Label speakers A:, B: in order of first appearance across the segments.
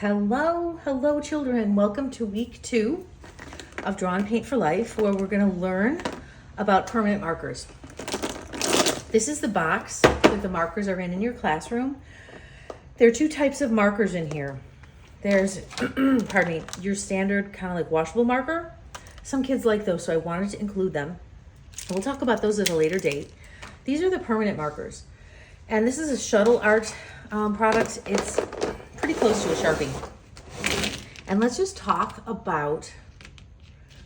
A: Hello children. Welcome to week 2 of Draw and Paint for Life, where we're going to learn about permanent markers. This is the box that the markers are in your classroom. There are 2 types of markers in here. There's, pardon me, your standard kind of like washable marker. Some kids like those, so I wanted to include them. We'll talk about those at a later date. These are the permanent markers. And this is a Shuttle Art product. It's pretty close to a Sharpie. And let's just talk about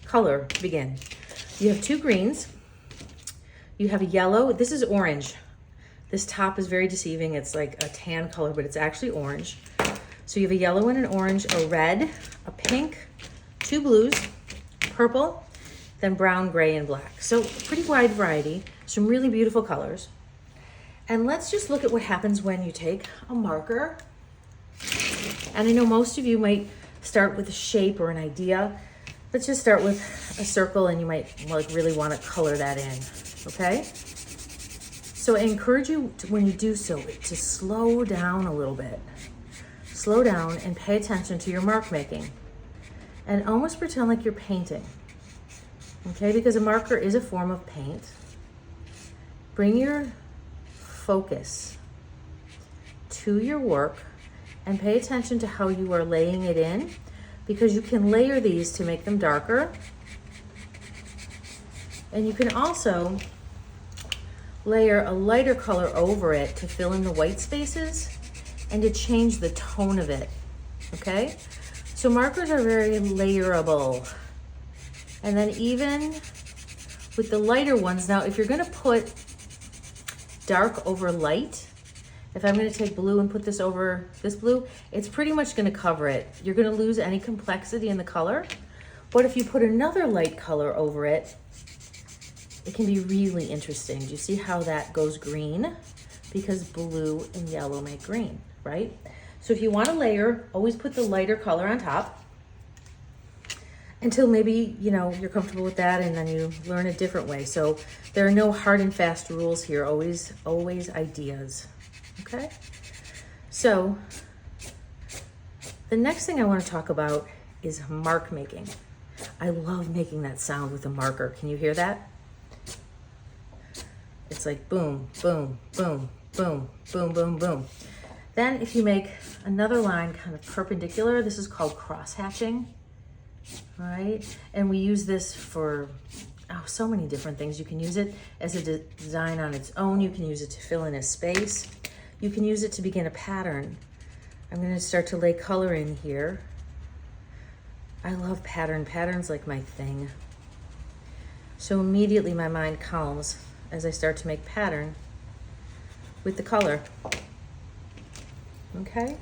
A: color to begin. You have 2 greens. You have a yellow. This is orange. This top is very deceiving. It's like a tan color, but it's actually orange. So you have a yellow and an orange, a red, a pink, 2 blues, purple, then brown, gray, and black. So pretty wide variety, some really beautiful colors. And let's just look at what happens when you take a marker. And I know most of you might start with a shape or an idea. Let's just start with a circle, and you might like really want to color that in, okay? So I encourage you to, when you do so, to slow down a little bit. Slow down and pay attention to your mark making. And almost pretend like you're painting, okay? Because a marker is a form of paint. Bring your focus to your work and pay attention to how you are laying it in, because you can layer these to make them darker. And you can also layer a lighter color over it to fill in the white spaces and to change the tone of it, okay? So markers are very layerable. And then even with the lighter ones, now if you're gonna put dark over light, if I'm gonna take blue and put this over this blue, it's pretty much gonna cover it. You're gonna lose any complexity in the color. But if you put another light color over it, it can be really interesting. Do you see how that goes green? Because blue and yellow make green, right? So if you wanna layer, always put the lighter color on top until maybe, you know, you're comfortable with that, and then you learn a different way. So there are no hard and fast rules here, always ideas, okay? So the next thing I want to talk about is mark making. I love making that sound with a marker. Can you hear that? It's like boom, boom, boom, boom, boom, boom, boom. Then if you make another line kind of perpendicular, this is called cross hatching. All right, and we use this for so many different things. You can use it as a design on its own. You can use it to fill in a space. You can use it to begin a pattern. I'm going to start to lay color in here. I love patterns like my thing. So immediately my mind calms as I start to make pattern with the color. Okay,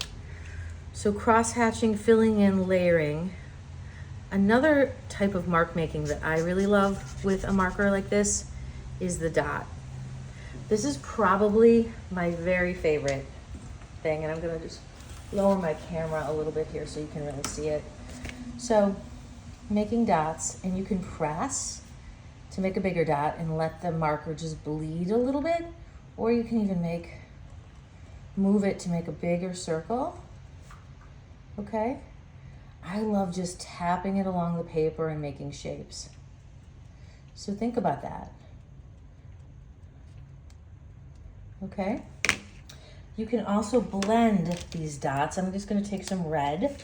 A: so cross hatching, filling in, layering. Another type of mark making that I really love with a marker like this is the dot. This is probably my very favorite thing, and I'm gonna just lower my camera a little bit here so you can really see it. So making dots, and you can press to make a bigger dot and let the marker just bleed a little bit, or you can even move it to make a bigger circle, okay? I love just tapping it along the paper and making shapes. So think about that. Okay? You can also blend these dots. I'm just gonna take some red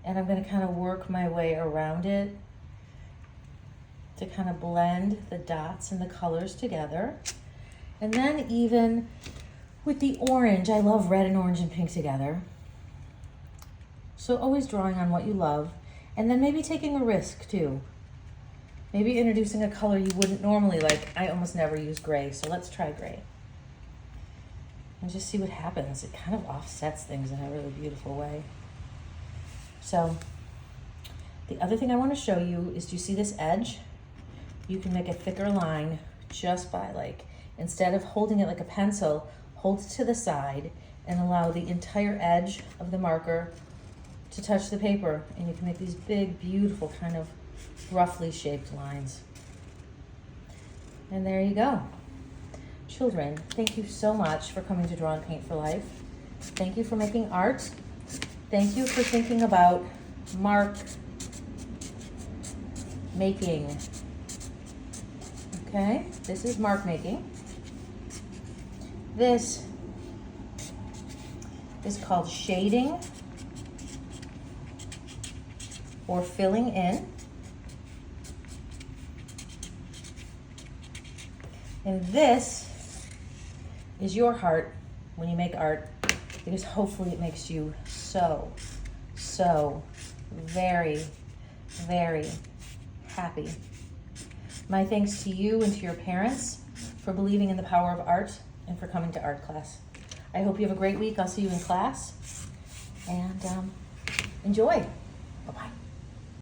A: and I'm gonna kind of work my way around it to kind of blend the dots and the colors together. And then even with the orange, I love red and orange and pink together. So always drawing on what you love, and then maybe taking a risk too. Maybe introducing a color you wouldn't normally like. I almost never use gray, so let's try gray. And just see what happens. It kind of offsets things in a really beautiful way. So the other thing I want to show you is, do you see this edge? You can make a thicker line just by instead of holding it like a pencil, hold it to the side and allow the entire edge of the marker to touch the paper, and you can make these big, beautiful, kind of roughly shaped lines. And there you go. Children, thank you so much for coming to Draw and Paint for Life. Thank you for making art. Thank you for thinking about mark making. Okay, this is mark making. This is called shading or filling in. And this is your heart when you make art, because hopefully it makes you so very, very happy. My thanks to you and to your parents for believing in the power of art and for coming to art class. I hope you have a great week. I'll see you in class, and enjoy. Bye-bye.